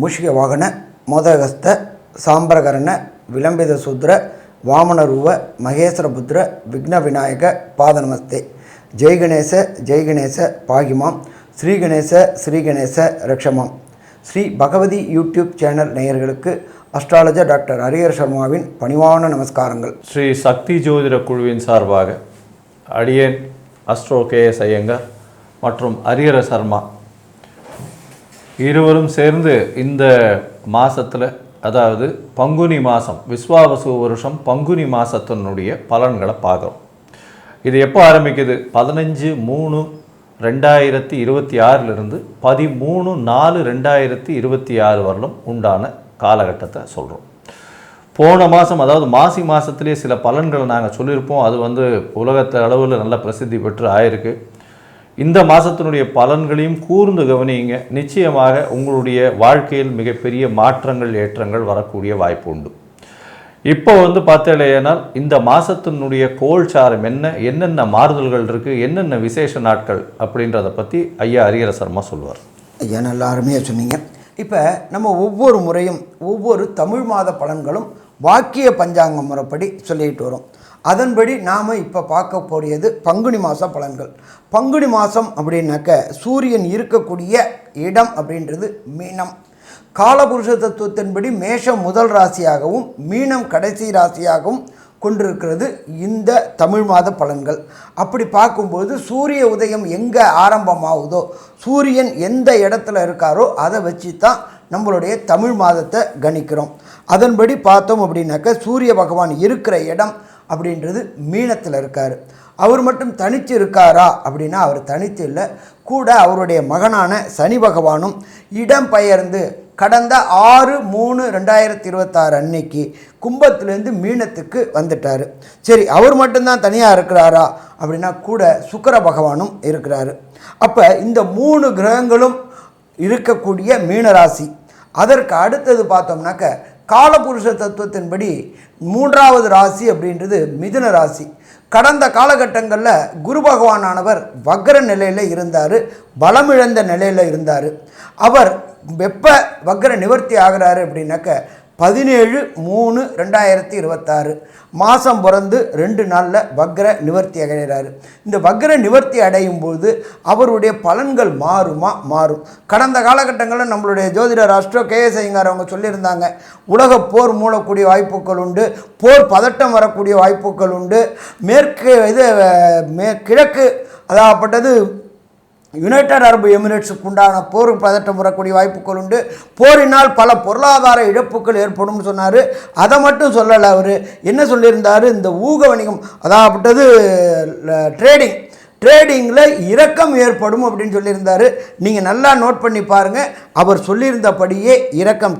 மூஷிக வாகன மோதகஸ்த சாம்பரகரண விளம்பித சூத்ர வாமனரூப மகேஸ்வரபுத்திர விக்ன Vinayaka பாதநமஸ்தே. ஜெய்கணேச பாகிமாம் ஸ்ரீகணேச ரக்ஷமாம். Sri Bhagavathi YouTube channel நேயர்களுக்கு அஸ்ட்ராலஜர் டாக்டர் ஹரிஹர சர்மாவின் பணிவான நமஸ்காரங்கள். ஸ்ரீ சக்தி ஜோதிட குழுவின் சார்பாக அடியேன் அஸ்ட்ரோ KS ஐயங்கார் மற்றும் ஹரிஹர சர்மா இருவரும் சேர்ந்து இந்த மாதத்தில், அதாவது பங்குனி மாதம், விஸ்வாவசு வருஷம் பங்குனி மாதத்தினுடைய பலன்களை பார்க்குறோம். இது எப்போ ஆரம்பிக்குது? 15/3/2026 13/4/2026 வரலும் உண்டான காலகட்டத்தை சொல்கிறோம். போன மாதம், அதாவது மாசி மாதத்துலேயே சில பலன்களை நாங்கள் சொல்லியிருப்போம். அது உலகத்து அளவில் நல்ல பிரசித்தி பெற்று ஆயிருக்கு. இந்த மாதத்தினுடைய பலன்களையும் கூர்ந்து கவனிங்க. நிச்சயமாக உங்களுடைய வாழ்க்கையில் மிகப்பெரிய மாற்றங்கள், ஏற்றங்கள் வரக்கூடிய வாய்ப்பு உண்டு. இப்போ பார்த்தேனால் இந்த மாதத்தினுடைய கோல்சாரம் என்னென்ன மாறுதல்கள் இருக்குது, என்னென்ன விசேஷ நாட்கள் அப்படின்றத பற்றி ஐயா ஹரிஹர சர்மா சொல்வார். ஐயா நல்லா அருமையாக சொன்னீங்க. இப்போ நம்ம ஒவ்வொரு முறையும் ஒவ்வொரு தமிழ் மாத பலன்களும் வாக்கிய பஞ்சாங்க முறைப்படி சொல்லிட்டு வரோம். அதன்படி நாம் இப்போ பார்க்கக்கூடியது பங்குனி மாத பலன்கள். பங்குனி மாதம் அப்படின்னாக்க சூரியன் இருக்கக்கூடிய இடம் அப்படின்றது மீனம். காலபுருஷ தத்துவத்தின்படி மேஷம் முதல் ராசியாகவும் மீனம் கடைசி ராசியாகவும் கொண்டிருக்கிறது இந்த தமிழ் மாத பலன்கள். அப்படி பார்க்கும்போது சூரிய உதயம் எங்கே ஆரம்பமாகுதோ, சூரியன் எந்த இடத்துல இருக்காரோ அதை வச்சு தான் நம்மளுடைய தமிழ் மாதத்தை கணிக்கிறோம். அதன்படி பார்த்தோம் அப்படின்னாக்க சூரிய பகவான் இருக்கிற இடம் அப்படின்றது மீனத்தில் இருக்கார். அவர் மட்டும் தனித்து இருக்காரா அப்படின்னா அவர் தனித்து இல்லை, கூட அவருடைய மகனான சனி பகவானும் இடம் பெயர்ந்து கடந்த 6/3/2026 அன்னைக்கு கும்பத்திலேருந்து மீனத்துக்கு வந்துட்டார். சரி, அவர் மட்டும்தான் தனியாக இருக்கிறாரா அப்படின்னா கூட சுக்கிர பகவானும் இருக்கிறாரு. அப்போ இந்த 3 கிரகங்களும் இருக்கக்கூடிய மீனராசி. அதற்கு அடுத்தது பார்த்தோம்னாக்க காலபுருஷ தத்துவத்தின்படி 3வது ராசி அப்படின்றது மிதுன ராசி. கடந்த காலகட்டங்களில் குரு பகவானானவர் வக்ர நிலையில் இருந்தார், பலமிழந்த நிலையில் இருந்தார். அவர் வெப்ப வக்ர நிவர்த்தி ஆகிறாரு அப்படின்னாக்க 17/3/2026 மாதம் பிறந்து 2 நாளில் வக்ர நிவர்த்தி அடைகிறாரு. இந்த வக்ர நிவர்த்தி அடையும் போது அவருடைய பலன்கள் மாறும். கடந்த காலகட்டங்களில் நம்மளுடைய ஜோதிடர் அஸ்ட்ரோ KS ஐயங்கார் அவங்க சொல்லியிருந்தாங்க, உலக போர் மூடக்கூடிய வாய்ப்புகள் உண்டு, போர் பதட்டம் வரக்கூடிய வாய்ப்புகள் உண்டு, கிழக்கு அதாகப்பட்டது யுனைடெட் அரபு எமிரேட்ஸுக்கு உண்டான போர் பதட்டம் வரக்கூடிய வாய்ப்புகள் உண்டு, போரினால் பல பொருளாதார இழப்புகள் ஏற்படும் சொன்னார். அதை மட்டும் சொல்லலை, அவர் என்ன சொல்லியிருந்தார், இந்த ஊக வணிகம் அதாகப்பட்டது ட்ரேடிங்கில் இறக்கம் ஏற்படும் அப்படின்னு சொல்லியிருந்தார். நீங்கள் நல்லா நோட் பண்ணி பாருங்கள், அவர் சொல்லியிருந்தபடியே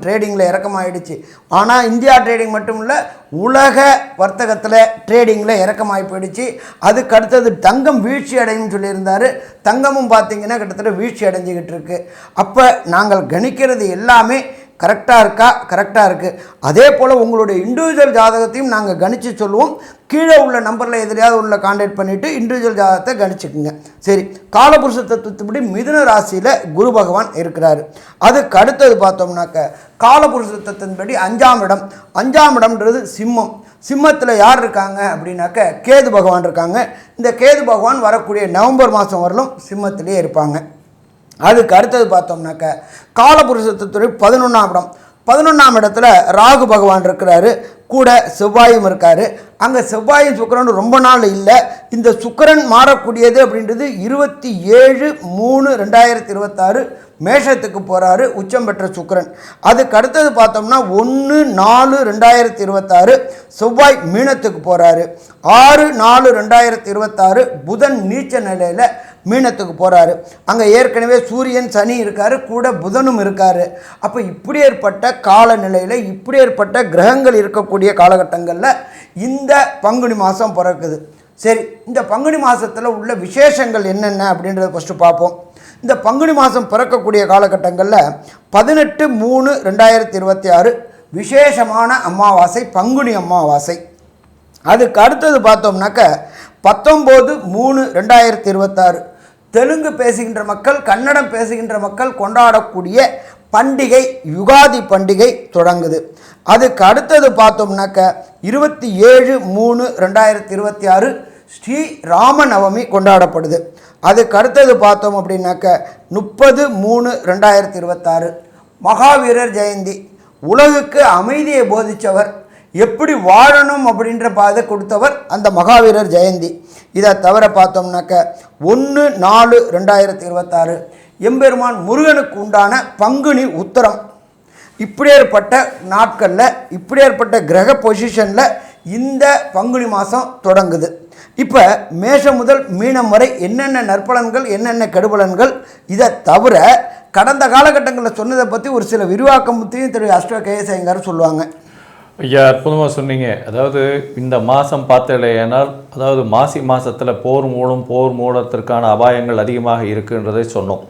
ட்ரேடிங்கில் இறக்கம் ஆகிடுச்சு. ஆனால் இந்தியா ட்ரேடிங் மட்டும் இல்லை, உலக வர்த்தகத்தில் ட்ரேடிங்கில் இறக்கமாகி போயிடுச்சு. அதுக்கு அடுத்தது தங்கம் வீழ்ச்சி அடையும் சொல்லியிருந்தார். தங்கமும் பார்த்திங்கன்னா கிட்டத்தட்ட வீழ்ச்சி அடைஞ்சிக்கிட்டு இருக்குது. அப்போ நாங்கள் கணிக்கிறது எல்லாமே கரெக்டாக இருக்குது. அதே போல் உங்களுடைய இண்டிவிஜுவல் ஜாதகத்தையும் நாங்கள் கணித்து சொல்லுவோம். கீழே உள்ள நம்பரில் எதிரையாவது உள்ள கான்டாக்ட் பண்ணிவிட்டு இண்டிவிஜுவல் ஜாதகத்தை கணிச்சுக்குங்க. சரி, காலபுருஷ தத்துவத்துப்படி மிதுன ராசியில் குரு பகவான் இருக்கிறார். அதுக்கு அடுத்தது பார்த்தோம்னாக்க காலபுருஷ தத்துவத்தின்படி 5ஆம் இடம்ன்றது சிம்மம். சிம்மத்தில் யார் இருக்காங்க அப்படின்னாக்க கேது பகவான் இருக்காங்க. இந்த கேது பகவான் வரக்கூடிய நவம்பர் மாதம் வரலும் சிம்மத்திலே இருப்பாங்க. அதுக்கு அடுத்தது பார்த்தோம்னாக்க காலபுருஷ தத்துவ 11ஆம் இடத்துல ராகு பகவான் இருக்கிறாரு, கூட செவ்வாயும் இருக்கார். அங்கே செவ்வாயும் சுக்கிரனும் ரொம்ப நாள் இல்லை. இந்த சுக்கிரன் மாறக்கூடியது அப்படின்றது 27/3/2026 மேஷத்துக்கு போகிறாரு, உச்சம் பெற்ற சுக்கிரன். அதுக்கு அடுத்தது பார்த்தோம்னா 1/4/2026 செவ்வாய் மீனத்துக்கு போகிறாரு. 6/4/2026 புதன் நீச்ச நிலையில் மீனத்துக்கு போகிறாரு. அங்கே ஏற்கனவே சூரியன் சனி இருக்கார், கூட புதனும் இருக்கார். அப்போ இப்படி ஏற்பட்ட காலநிலையில், இப்படி ஏற்பட்ட கிரகங்கள் இருக்கக்கூடிய காலகட்டங்களில் இந்த பங்குனி மாதம் பிறக்குது. சரி, இந்த பங்குனி மாதத்தில் உள்ள விசேஷங்கள் என்னென்ன அப்படின்றத ஃபஸ்ட்டு பார்ப்போம். இந்த பங்குனி மாதம் பிறக்கக்கூடிய காலகட்டங்களில் 18/3/2026 விசேஷமான அமாவாசை, பங்குனி அமாவாசை. அதுக்கு அடுத்தது பார்த்தோம்னாக்க 19/3/2026 தெலுங்கு பேசுகின்ற மக்கள், கன்னடம் பேசுகின்ற மக்கள் கொண்டாடக்கூடிய பண்டிகை யுகாதி பண்டிகை தொடங்குது. அதுக்கு அடுத்தது பார்த்தோம்னாக்க 27/3/2026 ஸ்ரீ ராமநவமி கொண்டாடப்படுது. அதுக்கு அடுத்தது பார்த்தோம் அப்படின்னாக்க 30/3/2026 மகாவீரர் ஜெயந்தி. உலகுக்கு அமைதியை போதித்தவர், எப்படி வாழணும் அப்படின்ற பாதை கொடுத்தவர் அந்த மகாவீரர் ஜெயந்தி. இதை தவிர பார்த்தோம்னாக்க 1/4/2026 எம்பெருமான் முருகனுக்கு உண்டான பங்குனி உத்தரம். இப்படியேற்பட்ட நாட்களில், இப்படியேற்பட்ட கிரக பொசிஷனில் இந்த பங்குனி மாதம் தொடங்குது. இப்போ மேஷம் முதல் மீனம் வரை என்னென்ன நற்பலன்கள், என்னென்ன கெடுபலன்கள், இதை தவிர கடந்த காலகட்டங்களில் சொன்னதை பற்றி ஒரு சில விரிவாக்கத்தையும் திரு அஷ்ட கேஎஸ் ஐயங்கார் சொல்லுவாங்க. ஐயா, அற்புதமாக சொன்னீங்க. அதாவது இந்த மாதம் பார்த்தலையானால், அதாவது மாசி மாதத்தில் போர் மூலத்திற்கான அபாயங்கள் அதிகமாக இருக்குன்றதை சொன்னோம்.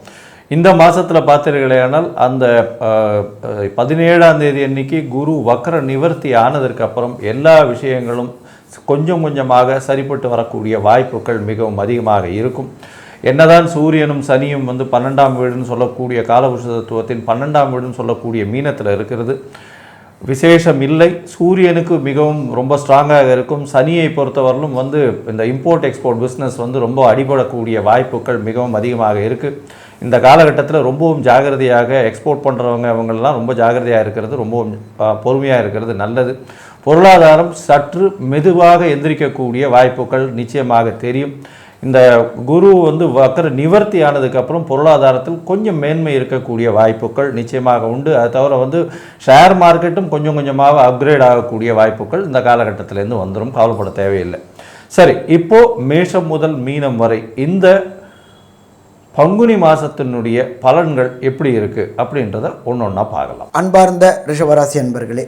இந்த மாதத்தில் பார்த்தீர்களேயானால் அந்த 17ஆம் தேதி அன்னைக்கு குரு வக்ர நிவர்த்தி ஆனதற்கு அப்புறம் எல்லா விஷயங்களும் கொஞ்சம் கொஞ்சமாக சரிப்பட்டு வரக்கூடிய வாய்ப்புகள் மிகவும் அதிகமாக இருக்கும். என்னதான் சூரியனும் சனியும் 12ஆம் வீடுன்னு சொல்லக்கூடிய காலபுருஷ தத்துவத்தின் 12ஆம் வீடுன்னு சொல்லக்கூடிய மீனத்தில் இருக்கிறது, விசேஷம் இல்லை. சூரியனுக்கு மிகவும் ரொம்ப ஸ்ட்ராங்காக இருக்கும். சனியை பொறுத்தவரையிலும் இந்த இம்போர்ட் எக்ஸ்போர்ட் பிஸ்னஸ் ரொம்ப அடிபடக்கூடிய வாய்ப்புகள் மிகவும் அதிகமாக இருக்குது. இந்த காலகட்டத்தில் ரொம்பவும் ஜாகிரதையாக எக்ஸ்போர்ட் பண்ணுறவங்க அவங்களெலாம் ரொம்ப ஜாகிரதையாக இருக்கிறது, ரொம்பவும் பொறுமையாக இருக்கிறது நல்லது. பொருளாதாரம் சற்று மெதுவாக எந்திரிக்கக்கூடிய வாய்ப்புகள் நிச்சயமாக தெரியும். இந்த குரு வக்கர நிவர்த்தி ஆனதுக்கப்புறம் பொருளாதாரத்தில் கொஞ்சம் மேன்மை இருக்கக்கூடிய வாய்ப்புகள் நிச்சயமாக உண்டு. அது தவிர ஷேர் மார்க்கெட்டும் கொஞ்சம் கொஞ்சமாக அப்கிரேட் ஆகக்கூடிய வாய்ப்புகள் இந்த காலகட்டத்திலேருந்து வந்துடும், கவலைப்பட தேவையில்லை. சரி, இப்போது மேஷம் முதல் மீனம் வரை இந்த பங்குனி மாதத்தினுடைய பலன்கள் எப்படி இருக்குது அப்படின்றத ஒன்றா பார்க்கலாம். அன்பார்ந்த ரிஷபராசி அன்பர்களே,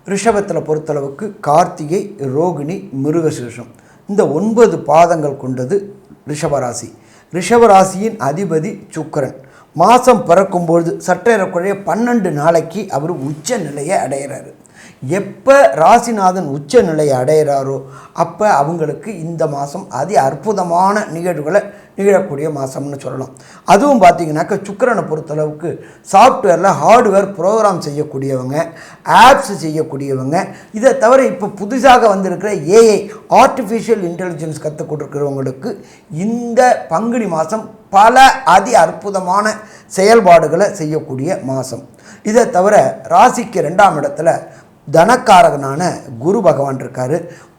ரிஷபத்தில் பொறுத்தளவுக்கு கார்த்திகை, ரோகிணி, மிருகசீரிஷம் இந்த 9 பாதங்கள் கொண்டது ரிஷபராசி. ரிஷபராசியின் அதிபதி சுக்கிரன். மாதம் பிறக்கும்பொழுது சற்றேறக்குறைய 12 நாளைக்கு அவர் உச்ச நிலையை அடைகிறாரு. எப்போ ராசிநாதன் உச்ச நிலையை அடைகிறாரோ அப்போ அவங்களுக்கு இந்த மாதம் அதி அற்புதமான நிகழ்வுகளை நிகழக்கூடிய மாதம்னு சொல்லலாம். அதுவும் பார்த்திங்கனாக்கா சுக்கிரனை பொறுத்தளவுக்கு சாஃப்ட்வேரில் ஹார்ட்வேர் ப்ரோக்ராம் செய்யக்கூடியவங்க, ஆப்ஸ் செய்யக்கூடியவங்க, இதை தவிர இப்போ புதுசாக வந்திருக்கிற ஏஐ ஆர்டிஃபிஷியல் இன்டெலிஜென்ஸ் கற்றுக் கொடுக்குறவங்களுக்கு இந்த பங்குனி மாதம் பல அதி அற்புதமான செயல்பாடுகளை செய்யக்கூடிய மாதம். இதை தவிர ராசிக்கு 2ஆம் இடத்துல தனக்காரகனான குரு பகவான் இருக்கார்.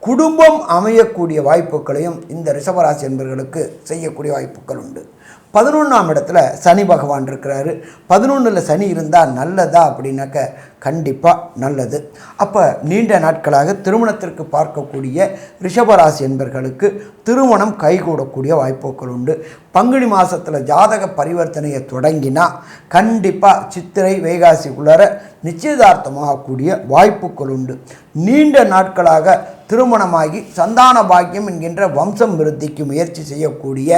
குடும்பம் அமையக்கூடிய வாய்ப்புகளையும் இந்த ரிஷபராசி என்பவர்களுக்கு செய்யக்கூடிய வாய்ப்புகள் உண்டு. 11ஆம் இடத்துல சனி பகவான் இருக்கிறாரு. 11ல் சனி இருந்தால் நல்லதா அப்படின்னாக்க கண்டிப்பாக நல்லது. அப்போ நீண்ட நாட்களாக திருமணத்திற்கு பார்க்கக்கூடிய ரிஷபராசி என்பவர்களுக்கு திருமணம் கைகூடக்கூடிய வாய்ப்புகள் உண்டு. பங்குனி மாதத்தில் ஜாதக பரிவர்த்தனையை தொடங்கினா கண்டிப்பாக சித்திரை வைகாசி உள்ளர நிச்சயதார்த்தமாகக்கூடிய வாய்ப்புகள் உண்டு. நீண்ட நாட்களாக திருமணமாகி சந்தான பாக்கியம் என்கின்ற வம்சம் விருத்திக்கு முயற்சி செய்யக்கூடிய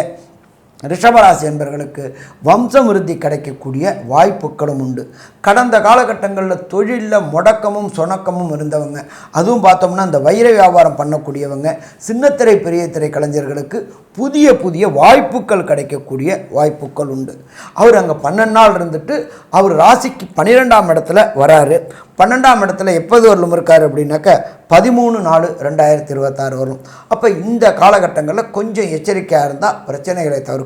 ரிஷபராசி என்பவர்களுக்கு வம்சம் விருத்தி கிடைக்கக்கூடிய வாய்ப்புகளும் உண்டு. கடந்த காலகட்டங்களில் தொழிலில் முடக்கமும் சொணக்கமும் இருந்தவங்க, அதுவும் பார்த்தோம்னா இந்த வைர வியாபாரம் பண்ணக்கூடியவங்க, சின்னத்திரை பெரிய திரை கலைஞர்களுக்கு புதிய புதிய வாய்ப்புகள் கிடைக்கக்கூடிய வாய்ப்புகள் உண்டு. அவர் அங்கே 12 நாள் இருந்துட்டு அவர் ராசிக்கு 12ஆம் இடத்துல வராரு. 12ஆம் இடத்துல எப்போது வரலும் இருக்கார் அப்படின்னாக்க 13/4/2026 வரும். அப்போ இந்த காலகட்டங்களில் கொஞ்சம் எச்சரிக்கையாக இருந்தால் பிரச்சனைகளை தவிர்க்கலாம்.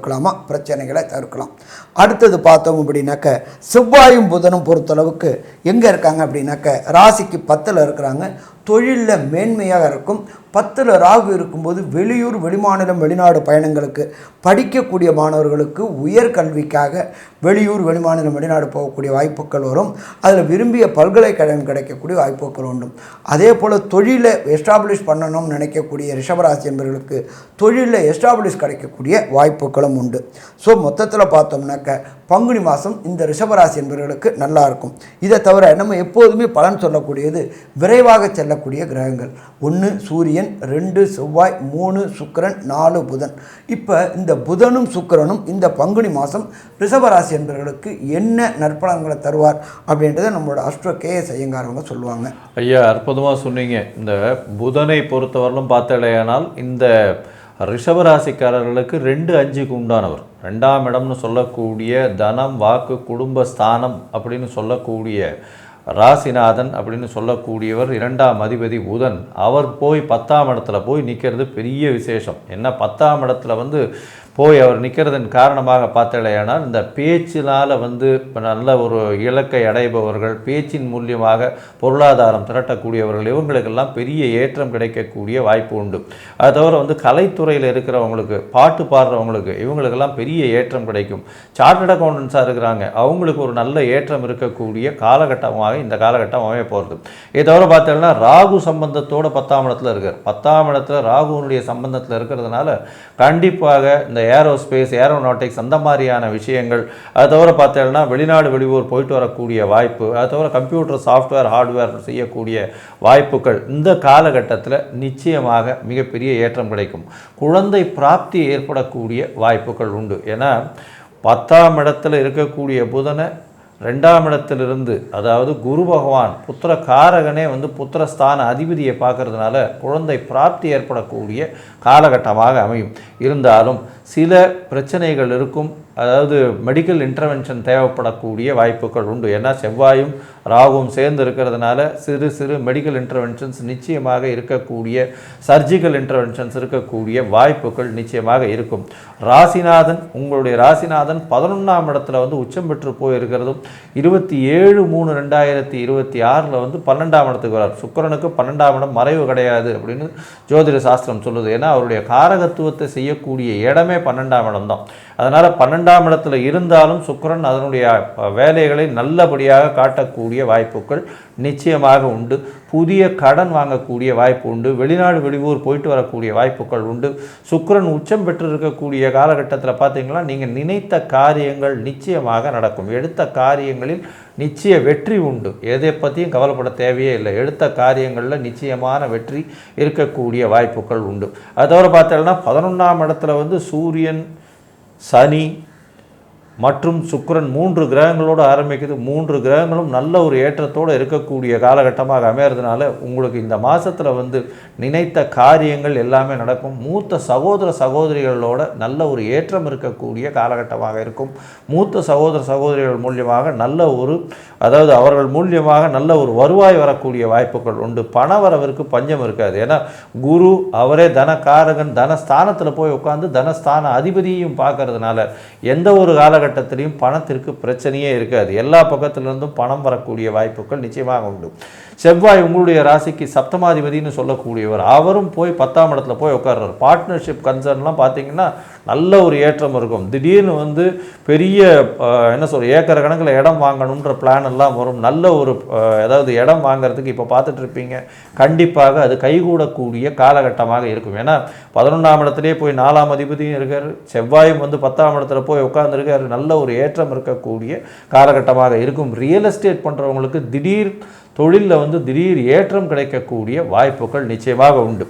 அடுத்தது பார்த்தோம் அப்படின்னாக்க செவ்வாயும் புதனும் பொறுத்தளவுக்கு எங்கே இருக்காங்க அப்படின்னாக்க ராசிக்கு 10ல் இருக்கிறாங்க. தொழிலில் மேன்மையாக இருக்கும். 10ல் ராகு இருக்கும்போது வெளியூர், வெளிமாநிலம், வெளிநாடு பயணங்களுக்கு படிக்கக்கூடிய மாணவர்களுக்கு உயர்கல்விக்காக வெளியூர், வெளிமாநிலம், வெளிநாடு போகக்கூடிய வாய்ப்புகள் வரும். அதில் விரும்பிய பல்கலைக்கழகம் கிடைக்கக்கூடிய வாய்ப்புகள் உண்டு. அதே போல் தொழிலை எஸ்டாப்ளிஷ் பண்ணணும்னு நினைக்கக்கூடிய ரிஷபராசி என்பவர்களுக்கு தொழிலில் எஸ்டாப்ளிஷ் கிடைக்கக்கூடிய வாய்ப்புகளும் உண்டு. ஸோ மொத்தத்தில் பார்த்தோம்னாக்க பங்குனி மாதம் இந்த ரிஷபராசி என்பவர்களுக்கு நல்லா இருக்கும். இதை தவிர நம்ம எப்போதுமே பலன் சொல்லக்கூடியது விரைவாக செல்லக்கூடிய கிரகங்கள். 1 சூரியன், 2 செவ்வாய், 3 சுக்கிரன், 4 புதன். இப்போ இந்த புதனும் சுக்கிரனும் இந்த பங்குனி மாதம் ரிஷபராசி என்பவர்களுக்கு என்ன நற்பலன்களை தருவார் அப்படின்றத நம்மளோட அஸ்ட்ரோ கேஎஸ் ஐயங்காரவங்க சொல்லுவாங்க. ஐயா, அற்புதமாக சொன்னீங்க. இந்த புதனை பொறுத்தவரையிலும் பார்த்தலையானால் இந்த ரிஷபராசிக்காரர்களுக்கு 2-5க்கு உண்டானவர். 2ஆம் இடம்னு சொல்லக்கூடிய தனம், வாக்கு, குடும்ப ஸ்தானம் அப்படின்னு சொல்லக்கூடிய ராசிநாதன் அப்படின்னு சொல்லக்கூடியவர் 2ஆம் அதிபதி புதன். அவர் போய் 10ஆம் இடத்துல போய் நிற்கிறது பெரிய விசேஷம். என்ன 10ஆம் இடத்துல போய் அவர் நிற்கிறதன் காரணமாக பார்த்தலையானால் இந்த பேச்சினால் நல்ல ஒரு இலக்கை அடைபவர்கள், பேச்சின் மூலியமாக பொருளாதாரம் திரட்டக்கூடியவர்கள், இவங்களுக்கெல்லாம் பெரிய ஏற்றம் கிடைக்கக்கூடிய வாய்ப்பு உண்டு. அது தவிர கலைத்துறையில் இருக்கிறவங்களுக்கு, பாட்டு பாடுறவங்களுக்கு, இவங்களுக்கெல்லாம் பெரிய ஏற்றம் கிடைக்கும். சார்ட்டர்ட் அக்கௌண்டன்ஸாக இருக்கிறாங்க, அவங்களுக்கு ஒரு நல்ல ஏற்றம் இருக்கக்கூடிய காலகட்டமாக இந்த காலகட்டம் அமைய போகிறது. இதை தவிர பார்த்தீங்கன்னா ராகு சம்பந்தத்தோடு 10ஆம் இடத்துல இருக்கார். 10ஆம் இடத்துல ராகுனுடைய சம்பந்தத்தில் இருக்கிறதுனால கண்டிப்பாக இந்த ஏரோஸ்பேஸ், ஏரோநாட்டிக்ஸ் அந்த மாதிரியான விஷயங்கள், அது தவிர பார்த்தீங்கன்னா வெளிநாடு வெளியூர் போயிட்டு வரக்கூடிய வாய்ப்பு, அது தவிர கம்ப்யூட்டர், சாஃப்ட்வேர், ஹார்ட்வேர் செய்யக்கூடிய வாய்ப்புகள் இந்த காலகட்டத்தில் நிச்சயமாக மிகப்பெரிய ஏற்றம் கிடைக்கும். குழந்தை பிராப்தி ஏற்படக்கூடிய வாய்ப்புகள் உண்டு. ஏன்னா 10ஆம் இடத்துல இருக்கக்கூடிய புதனை 2ஆம் இடத்திலிருந்து, அதாவது குரு பகவான் புத்திர காரகனே புத்திரஸ்தான அதிபதியை பார்க்கறதுனால குழந்தை பிராப்தி ஏற்படக்கூடிய காலகட்டமாக அமையும். இருந்தாலும் சில பிரச்சனைகள் இருக்கும். அதாவது மெடிக்கல் இன்டர்வென்ஷன் தேவைப்படக்கூடிய வாய்ப்புகள் உண்டு. ஏன்னா செவ்வாயும் ராகுவும் சேர்ந்து இருக்கிறதுனால சிறு சிறு மெடிக்கல் இன்டர்வென்ஷன்ஸ் நிச்சயமாக இருக்கக்கூடிய, சர்ஜிக்கல் இன்டர்வென்ஷன்ஸ் இருக்கக்கூடிய வாய்ப்புகள் நிச்சயமாக இருக்கும். ராசிநாதன், உங்களுடைய ராசிநாதன் 11ஆம் இடத்துல உச்சம் பெற்று போயிருக்கிறதும் 27/3/2026 12ஆம் இடத்துக்கு வரார். சுக்கிரனுக்கு 12ஆம் இடம் மறைவு கிடையாது அப்படின்னு ஜோதிட சாஸ்திரம் சொல்லுது. ஏன்னா அவருடைய காரகத்துவத்தை செய்யக்கூடிய இடமே 12ஆம் இடம் தான். அதனால் 12ஆம் இடத்துல இருந்தாலும் சுக்கிரன் அதனுடைய வேலைகளை நல்லபடியாக காட்டக்கூடிய வாய்ப்புகள் நிச்சயமாக உண்டு. புதிய கடன் வாங்கக்கூடிய வாய்ப்பு உண்டு. வெளிநாடு வெளியூர் போயிட்டு வரக்கூடிய வாய்ப்புகள் உண்டு. சுக்கிரன் உச்சம் பெற்று இருக்கக்கூடிய காலகட்டத்தில் பார்த்தீங்கன்னா நீங்கள் நினைத்த காரியங்கள் நிச்சயமாக நடக்கும். எடுத்த காரியங்களில் நிச்சய வெற்றி உண்டு. எதை பற்றியும் கவலைப்பட தேவையே இல்லை. எடுத்த காரியங்களில் நிச்சயமான வெற்றி இருக்கக்கூடிய வாய்ப்புகள் உண்டு. அது தவிர பார்த்தீங்கன்னா 11ஆம் இடத்துல சூரியன், சனி மற்றும் சுக்கிரன் 3 கிரகங்களோடு ஆரம்பிக்குது. 3 கிரகங்களும் நல்ல ஒரு ஏற்றத்தோடு இருக்கக்கூடிய காலகட்டமாக அமையறதுனால உங்களுக்கு இந்த மாதத்தில் நினைத்த காரியங்கள் எல்லாமே நடக்கும். மூத்த சகோதர சகோதரிகளோட நல்ல ஒரு ஏற்றம் இருக்கக்கூடிய காலகட்டமாக இருக்கும். மூத்த சகோதர சகோதரிகள் மூலியமாக நல்ல ஒரு, அதாவது அவர்கள் மூலியமாக நல்ல ஒரு வருவாய் வரக்கூடிய வாய்ப்புகள் உண்டு. பண வரவிற்கு பஞ்சம் இருக்காது. ஏன்னா குரு அவரே தனகாரகன், தனஸ்தானத்தில் போய் உட்காந்து தனஸ்தான அதிபதியையும் பார்க்கறதுனால எந்த ஒரு காலகட்டத்திலையும் பணத்திற்கு பிரச்சனையே இருக்காது. எல்லா பக்கத்திலிருந்தும் பணம் வரக்கூடிய வாய்ப்புகள் நிச்சயமாக உண்டு. செவ்வாய் உங்களுடைய ராசிக்கு சப்தமாதிபதினு சொல்லக்கூடியவர், அவரும் போய் 10ஆம் இடத்துல போய் உட்கார்றார். பார்ட்னர்ஷிப் கன்சர்ன்லாம் பார்த்தீங்கன்னா நல்ல ஒரு ஏற்றம் இருக்கும். திடீர்னு பெரிய ஏக்கர் கணக்கில் இடம் வாங்கணுன்ற பிளான் எல்லாம் வரும். நல்ல ஒரு அதாவது இடம் வாங்கிறதுக்கு இப்போ பார்த்துட்டு இருப்பீங்க. கண்டிப்பாக அது கைகூடக்கூடிய காலகட்டமாக இருக்கும். ஏன்னா 11ஆம் இடத்துலேயே போய் 4ஆம் அதிபதியும் இருக்கார். செவ்வாயும் 10ஆம் இடத்துல போய் உட்கார்ந்துருக்காரு. நல்ல ஒரு ஏற்றம் இருக்கக்கூடிய காலகட்டமாக இருக்கும். ரியல் எஸ்டேட் பண்ணுறவங்களுக்கு திடீர் தொழிலில் திடீர் ஏற்றம் கிடைக்கக்கூடிய வாய்ப்புகள் நிச்சயமாக உண்டு.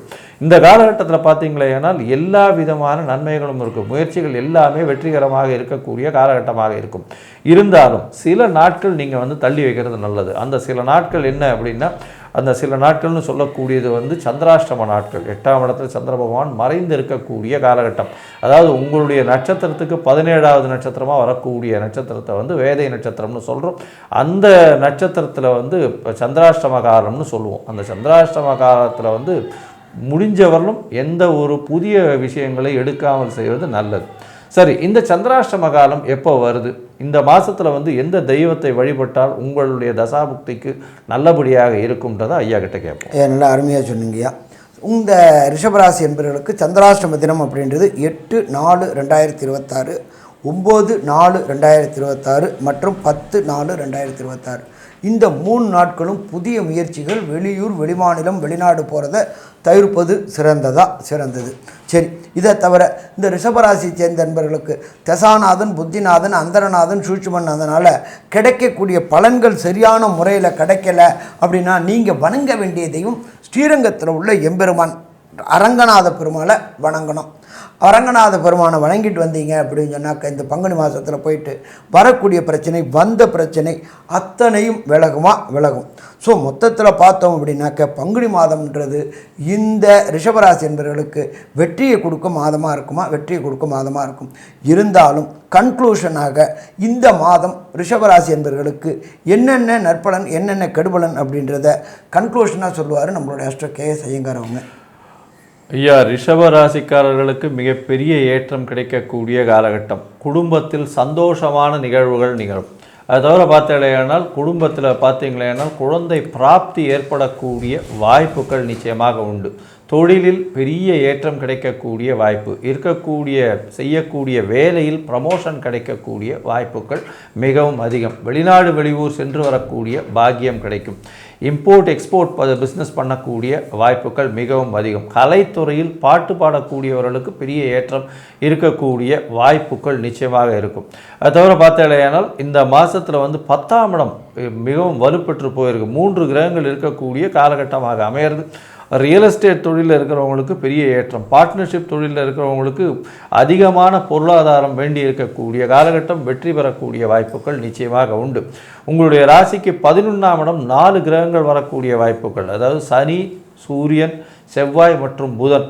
இந்த காலகட்டத்தில் பார்த்தீங்களேனால் எல்லா விதமான நன்மைகளும் இருக்கும். முயற்சிகள் எல்லாமே வெற்றிகரமாக இருக்கக்கூடிய காலகட்டமாக இருக்கும். இருந்தாலும் சில நாட்கள் நீங்கள் தள்ளி வைக்கிறது நல்லது. அந்த சில நாட்கள் என்ன அப்படின்னா, அந்த சில நாட்கள்னு சொல்லக்கூடியது சந்திராஷ்டம நாட்கள். 8ஆம் இடத்துல சந்திர பகவான் மறைந்து இருக்கக்கூடிய காலகட்டம். அதாவது உங்களுடைய நட்சத்திரத்துக்கு 17ஆவது நட்சத்திரமாக வரக்கூடிய நட்சத்திரத்தை வேதை நட்சத்திரம்னு சொல்கிறோம். அந்த நட்சத்திரத்தில் சந்திராஷ்டம காலம்னு சொல்லுவோம். அந்த சந்திராஷ்டம காலத்தில் முடிஞ்சவர்களும் எந்த ஒரு புதிய விஷயங்களை எடுக்காமல் செய்வது நல்லது. சரி, இந்த சந்திராஷ்டம காலம் எப்போ வருது? இந்த மாதத்தில் எந்த தெய்வத்தை வழிபட்டால் உங்களுடைய தசாபுக்திக்கு நல்லபடியாக இருக்கும்ன்றதை ஐயா கிட்ட கேட்போம். நல்லா அருமையாக சொன்னீங்கய்யா. இந்த ரிஷபராசி என்பவர்களுக்கு சந்திராஷ்டம தினம் அப்படின்றது 8/4/2026, 9/4/2026 மற்றும் 10/4/2026. இந்த 3 நாட்களும் புதிய முயற்சிகள், வெளியூர், வெளிமாநிலம், வெளிநாடு போகிறத தவிர்ப்பது சிறந்தது. சரி, இதை தவிர இந்த ரிஷபராசியை சேர்ந்த நண்பர்களுக்கு தசாநாதன், புத்திநாதன், அந்தரநாதன், சூட்சுமநாதனால் கிடைக்கக்கூடிய பலன்கள் சரியான முறையில் கிடைக்கல அப்படின்னா நீங்கள் வணங்க வேண்டிய தெய்வம் ஸ்ரீரங்கத்தில் உள்ள எம்பெருமான் அரங்கநாத பெருமாளை வணங்கணும். அரங்கநாத பெருமானை வணங்கிட்டு வந்தீங்க அப்படின்னு சொன்னாக்க இந்த பங்குனி மாதத்தில் போயிட்டு வரக்கூடிய பிரச்சனை, வந்த பிரச்சனை அத்தனையும் விலகும். ஸோ மொத்தத்தில் பார்த்தோம் அப்படின்னாக்க பங்குனி மாதம்ன்றது இந்த ரிஷபராசி என்பவர்களுக்கு வெற்றியை கொடுக்கும் மாதமாக இருக்கும். இருந்தாலும் கன்க்ளூஷனாக இந்த மாதம் ரிஷபராசி என்பவர்களுக்கு என்னென்ன நற்பலன், என்னென்ன கெடுபலன் அப்படின்றத கன்க்ளூஷனாக சொல்லுவார் நம்மளுடைய ஆஸ்ட்ரோ கேஎஸ் ஐயங்கார் அவங்க. ஐயா, ரிஷப ராசிக்காரர்களுக்கு மிகப்பெரிய ஏற்றம் கிடைக்கக்கூடிய காலகட்டம். குடும்பத்தில் சந்தோஷமான நிகழ்வுகள் நிகழும். அது தவிர பார்த்தீங்களேனால் குடும்பத்தில் பார்த்தீங்களேனால் குழந்தை பிராப்தி ஏற்படக்கூடிய வாய்ப்புகள் நிச்சயமாக உண்டு. தொழிலில் பெரிய ஏற்றம் கிடைக்கக்கூடிய வாய்ப்பு செய்யக்கூடிய வேலையில் ப்ரமோஷன் கிடைக்கக்கூடிய வாய்ப்புகள் மிகவும் அதிகம். வெளிநாடு வெளியூர் சென்று வரக்கூடிய பாக்கியம் கிடைக்கும். இம்போர்ட் எக்ஸ்போர்ட் பிஸ்னஸ் பண்ணக்கூடிய வாய்ப்புகள் மிகவும் அதிகம். கலைத்துறையில் பாட்டு பாடக்கூடியவர்களுக்கு பெரிய ஏற்றம் இருக்கக்கூடிய வாய்ப்புகள் நிச்சயமாக இருக்கும். அது தவிர பார்த்தீங்களேனால் இந்த மாதத்தில் 10ஆம் இடம் மிகவும் வலுப்பெற்று போயிருக்கு. 3 கிரகங்கள் இருக்கக்கூடிய காலகட்டமாக அமையிறது. ரியல் எஸ்டேட் தொழிலில் இருக்கிறவங்களுக்கு பெரிய ஏற்றம், பார்ட்னர்ஷிப் தொழிலில் இருக்கிறவங்களுக்கு அதிகமான பொருளாதாரம் வேண்டி இருக்கக்கூடிய காலகட்டம், வெற்றி பெறக்கூடிய வாய்ப்புகள் நிச்சயமாக உண்டு. உங்களுடைய ராசிக்கு 11ஆம் இடம் 4 கிரகங்கள் வரக்கூடிய வாய்ப்புகள், அதாவது சனி, சூரியன், செவ்வாய் மற்றும் புதன்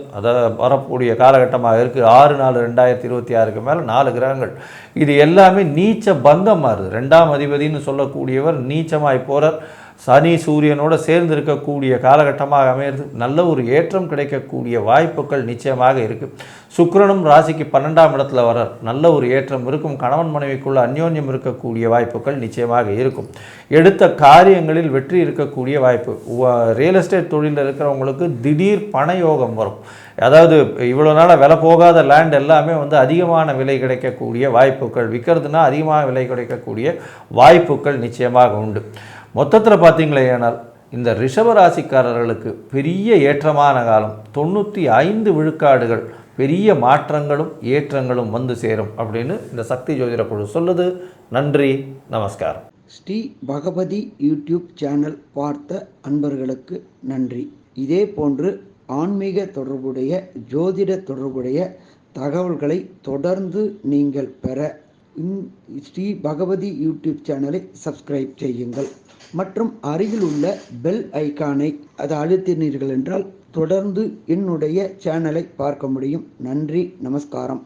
வரக்கூடிய காலகட்டமாக இருக்குது. 6/4/2026 மேலே 4 கிரகங்கள். இது எல்லாமே நீச்ச பங்கம் மாறுது. 2ஆம் அதிபதினு சொல்லக்கூடியவர் நீச்சமாய் போகிறார். சனி சூரியனோடு சேர்ந்து இருக்கக்கூடிய காலகட்டமாக அமையிறது. நல்ல ஒரு ஏற்றம் கிடைக்கக்கூடிய வாய்ப்புகள் நிச்சயமாக இருக்குது. சுக்கிரனும் ராசிக்கு 12ஆம் இடத்துல வரார். நல்ல ஒரு ஏற்றம் இருக்கும். கணவன் மனைவிக்குள்ள அந்யோன்யம் இருக்கக்கூடிய வாய்ப்புகள் நிச்சயமாக இருக்கும். எடுத்த காரியங்களில் வெற்றி இருக்கக்கூடிய வாய்ப்பு. ரியல் எஸ்டேட் தொழிலில் இருக்கிறவங்களுக்கு திடீர் பண யோகம் வரும். அதாவது இவ்வளோ நாளாக விலை போகாத லேண்ட் எல்லாமே அதிகமான விலை கிடைக்கக்கூடிய வாய்ப்புகள், விற்கிறதுனா அதிகமாக விலை கிடைக்கக்கூடிய வாய்ப்புகள் நிச்சயமாக உண்டு. மொத்தத்தில் பார்த்தீங்களேனால் இந்த ரிஷபராசிக்காரர்களுக்கு பெரிய ஏற்றமான காலம். 95 விழுக்காடுகள் பெரிய மாற்றங்களும் ஏற்றங்களும் வந்து சேரும் அப்படின்னு இந்த சக்தி ஜோதிட குழு சொல்லுது. நன்றி, நமஸ்காரம். ஸ்ரீ பகவதி யூடியூப் சேனல் பார்த்த அன்பர்களுக்கு நன்றி. இதே போன்று ஆன்மீக தொடர்புடைய, ஜோதிட தொடர்புடைய தகவல்களை தொடர்ந்து நீங்கள் பெற ஸ்ரீ பகவதி யூடியூப் சேனலை சப்ஸ்கிரைப் செய்யுங்கள் மற்றும் அருகில் உள்ள பெல் ஐக்கானை அழுத்தினீர்கள் என்றால் தொடர்ந்து என்னுடைய சேனலை பார்க்க முடியும். நன்றி, நமஸ்காரம்.